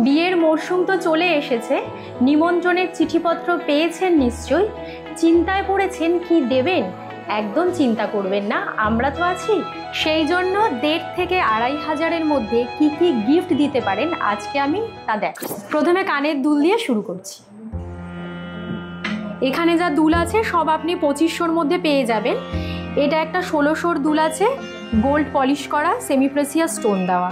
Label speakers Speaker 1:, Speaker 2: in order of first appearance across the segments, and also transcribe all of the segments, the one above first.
Speaker 1: বিয়ের মরশুম তো চলে এসেছে, নিমন্ত্রণের চিঠিপত্র পেয়েছেন নিশ্চয়ই। চিন্তায় পড়েছেন কি দেবেন? একদম চিন্তা করবেন না, আমরা তো আছি। সেই জন্য 1.5 থেকে 2.5 হাজারের মধ্যে কি কি গিফট দিতে পারেন আজকে আমি তা দেখাবো। প্রথমে কানের দুল দিয়ে শুরু করছি। এখানে যা দুল আছে সব আপনি 2500-র মধ্যে পেয়ে যাবেন। এটা একটা 1600-র দুল আছে, গোল্ড পলিশ করা, সেমি প্রেসিয়াস স্টোন দেওয়া।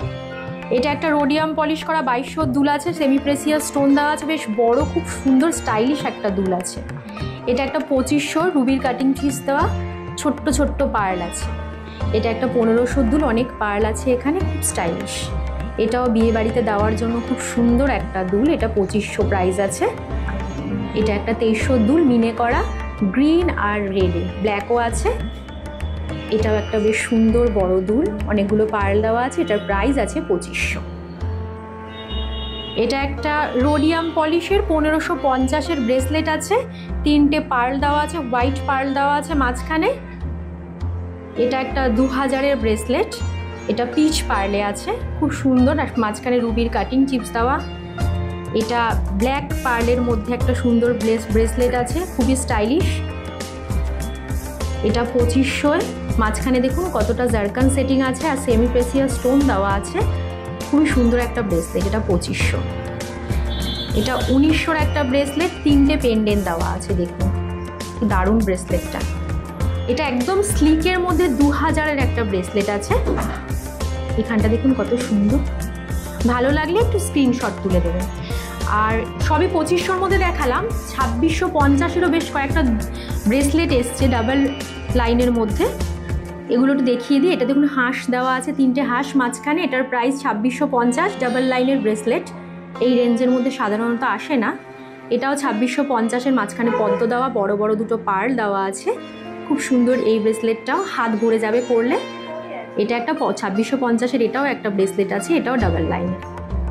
Speaker 1: এটা একটা রোডিয়াম পলিশ করা 2200-র দুল আছে, সেমি প্রেসিয়াস স্টোন দেওয়া আছে, বেশ বড় খুব সুন্দর স্টাইলিশ একটা দুল আছে। এটা একটা 2500 রুবির কাটিং ফিস দেওয়া, ছোট্ট ছোট্ট পার্ল আছে। এটা একটা 1500-র দুল, অনেক পার্ল আছে এখানে, খুব স্টাইলিশ। এটাও বিয়ে বাড়িতে দেওয়ার জন্য খুব সুন্দর একটা দুল, এটা 2500 প্রাইস আছে। এটা একটা 2300-র দুল, মিনে করা, গ্রিন আর রেডে, ব্ল্যাকও আছে। এটাও একটা বেশ সুন্দর বড় দুল, অনেকগুলো পার্ল দেওয়া আছে, এটার প্রাইস আছে 2500। এটা একটা রোডিয়াম পলিশের 1550-এর ব্রেসলেট আছে, 3টে পার্ল দেওয়া আছে, হোয়াইট পার্ল দেওয়া আছে মাঝখানে। এটা একটা 2000-এর ব্রেসলেট, এটা পিচ পার্লে আছে, খুব সুন্দর, আর মাঝখানে রুবির কাটিং চিপস দেওয়া। এটা ব্ল্যাক পার্লের মধ্যে একটা সুন্দর ব্রেসলেট আছে, খুবই স্টাইলিশ। এটা 2500-এ, মাঝখানে দেখুন কতটা জারকান সেটিং আছে আর সেমি প্রেসিয়াস স্টোন দেওয়া আছে, খুবই সুন্দর একটা ব্রেসলেট, এটা 2500। এটা 1900-র একটা ব্রেসলেট, 3টে পেন্ডেন্ট দেওয়া আছে, দেখুন কি দারুণ ব্রেসলেটটা। এটা একদম স্লিকের মধ্যে 2000-এর একটা ব্রেসলেট আছে, এখানটা দেখুন কত সুন্দর। ভালো লাগলে একটু স্ক্রিনশট তুলে দেবেন। আর সবই 2500-র মধ্যে দেখালাম, 2650-এরও বেশ কয়েকটা ব্রেসলেট এসছে ডাবল লাইনের মধ্যে, এগুলো একটু দেখিয়ে দিই। এটা দেখুন হাঁস দেওয়া আছে, 3টে হাঁস মাঝখানে, এটার প্রাইস 2650, ডাবল লাইনের ব্রেসলেট, এই রেঞ্জের মধ্যে সাধারণত আসে না। এটাও 2650-এর, মাঝখানে পদ্ম দেওয়া, বড় বড় দুটো পার্ল দেওয়া আছে, খুব সুন্দর এই ব্রেসলেটটাও, হাত ভরে যাবে পরলে। এটা একটা 2650-এর, এটাও একটা ব্রেসলেট আছে, এটাও ডাবল লাইনের।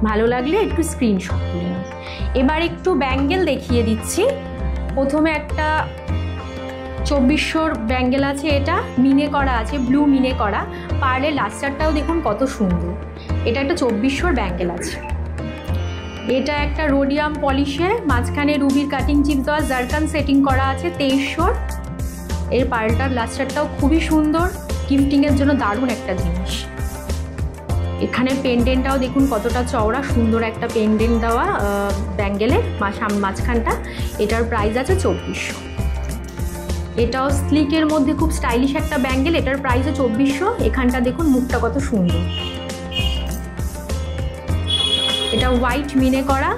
Speaker 1: ভালো লাগলে একটু স্ক্রিনশট তুলে নিন। এবার একটু ব্যাঙ্গেল দেখিয়ে দিচ্ছি। প্রথমে একটা 2400-র ব্যাঙ্গেল আছে, এটা মিনে করা আছে, ব্লু মিনে করা, পার্লের লাস্টারটাও দেখুন কত সুন্দর। এটা একটা 2400-র ব্যাঙ্গেল আছে। এটা একটা রোডিয়াম পলিশে, মাঝখানে রুবির কাটিং চিপ দেওয়া, জারকান সেটিং করা আছে, 2300-র। এর পার্লটার লাস্টারটাও খুবই সুন্দর, গিফটিংয়ের জন্য দারুণ একটা জিনিস। এখানে পেন্ডেন্টটাও দেখুন কতটা চওড়া, সুন্দর একটা পেন্ডেন্ট দেওয়া ব্যাঙ্গেলের মাঝখানটা, এটার প্রাইস আছে 2400। এটাও স্লিকের মধ্যে খুব স্টাইলিশ একটা ব্যাঙ্গেল, এটার প্রাইসও 2400। এখানটা দেখুন মুখটা কত সুন্দর। এটা হোয়াইট মিনে করা,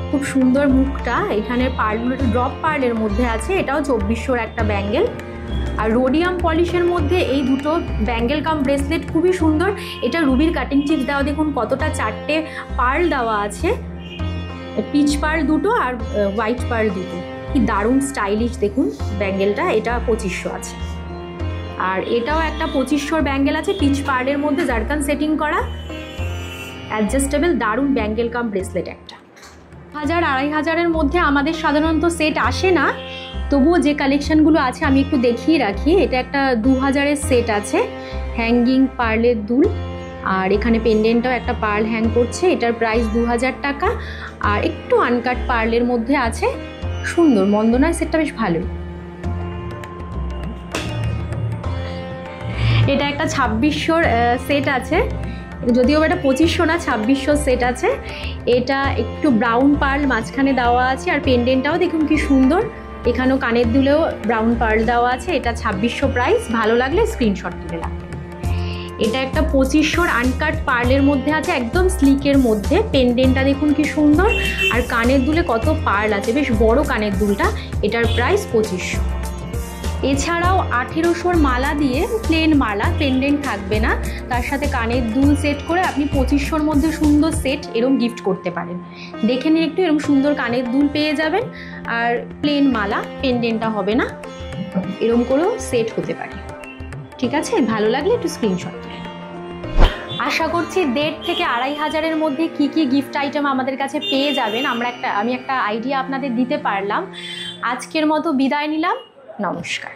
Speaker 1: খুব সুন্দর মুখটা, এখানে পার্লগুলো একটু ড্রপ পার্লের মধ্যে আছে, এটাও 2400-র একটা ব্যাঙ্গেল। আর রোডিয়াম পলিশের মধ্যে এই দুটো ব্যাঙ্গেল কাম ব্রেসলেট খুবই সুন্দর। এটা রুবির কাটিং চিপস দেওয়া, দেখুন কতটা, 4টে পার্ল দেওয়া আছে, পিচ পার্ল দুটো আর হোয়াইট পার্ল দুটো, কি দারুণ স্টাইলিশ দেখুন ব্যাঙ্গেলটা। এটা 2500 আছে। আর এটাও একটা 2500-র ব্যাঙ্গেল আছে, পিচ পার্লের মধ্যে জারকান সেটিং করা, অ্যাডজাস্টেবল, দারুণ ব্যাঙ্গেল কাম ব্রেসলেট একটা। 1000-2500-এর মধ্যে আমাদের সাধারণত সেট আসে না, তবুও যে কালেকশানগুলো আছে আমি একটু দেখিয়ে রাখি। এটা একটা 2000-এর সেট আছে, হ্যাঙ্গিং পার্লের দুল, আর এখানে পেন্ডেন্টটাও একটা পার্ল হ্যাং করছে, এটার প্রাইস 2000 টাকা। আর একটু আনকাট পার্লের মধ্যে আছে, সুন্দর, মন্দ নয়, সেটটা বেশ ভালো। এটা একটা 2600-র সেট আছে, যদিও এটা 2500 না, 2600 সেট আছে। এটা একটু ব্রাউন পার্ল মাঝখানে দেওয়া আছে, আর পেন্ডেন্টটাও দেখুন কি সুন্দর, এখানেও কানের দুলেও ব্রাউন পার্ল দেওয়া আছে, এটা 2600 প্রাইস। ভালো লাগলে স্ক্রিনশট তুলে রাখবেন। এটা একটা 2500-র আনকাট পার্লের মধ্যে আছে, একদম স্লিকের মধ্যে, পেন্ডেন্টটা দেখুন কি সুন্দর, আর কানের দুলে কত পার্ল আছে, বেশ বড় কানের দুলটা, এটার প্রাইস 2500। এছাড়াও 1800-র মালা দিয়ে, প্লেন মালা, পেন্ডেন্ট থাকবে না, তার সাথে কানের দুল সেট করে আপনি 2500-র মধ্যে সুন্দর সেট এরকম গিফট করতে পারেন। দেখে নিন একটু, এরকম সুন্দর কানের দুল পেয়ে যাবেন, আর প্লেন মালা, পেন্ডেন্টটা হবে না, এরকম করেও সেট হতে পারে। ঠিক আছে, ভালো লাগলে একটু স্ক্রিনশট তুলে। আশা করছি 1.5 থেকে 2.5 হাজারের মধ্যে কি কি গিফট আইটেম আমাদের কাছে পেয়ে যাবেন, আমি একটা আইডিয়া আপনাদের দিতে পারলাম। আজকের মতো বিদায় নিলাম, নমস্কার।